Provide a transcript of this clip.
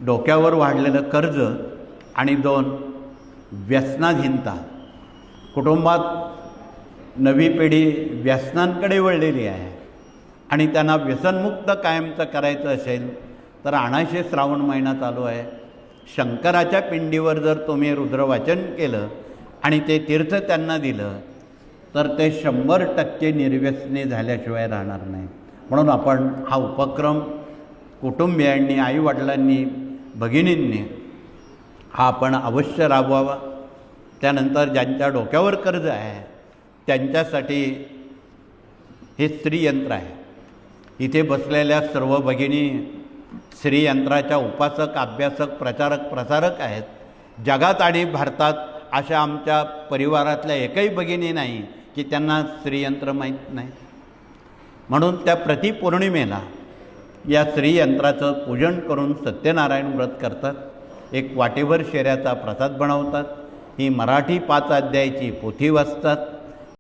डोक्यावर वाढलेलं कर्ज आणि 2 व्यसनाधीनता. कुटुंबात नवी पिढी व्यसनांकडे वळलेली आहे आणि त्यांना व्यसनमुक्त कायमचं करायचं असेल तर अनाशे श्रावण महिना चालू आहे. शंकराच्या पिंडीवर जर तुम्ही रुद्रवाचन केलं आणि ते तीर्थ त्यांना दिलं तर ते 100% निर्व्यसनी झाल्याशिवाय राहणार नाही. म्हणून आपण हा उपक्रम कुटुंबियांनी, आईवडिलांनी, भगिनींनी हा आपण अवश्य राबवावा. त्यानंतर ज्यांच्या डोक्यावर कर्ज आहे त्यांच्यासाठी हे श्रीयंत्र आहे. इथे बसलेल्या सर्व भगिनी श्रीयंत्राच्या उपासक, अभ्यासक, प्रचारक, प्रसारक आहेत. जगात आणि भारतात अशा आमच्या परिवारातल्या एकही भगिनी नाही की त्यांना श्रीयंत्र माहीत नाही. म्हणून त्या प्रतिपौर्णिमेला या श्रीयंत्राचं पूजन करून सत्यनारायण व्रत करतात. एक वाटीभर शेऱ्याचा प्रसाद बनवतात. ही मराठी 5 अध्यायाची पोथी वाचतात.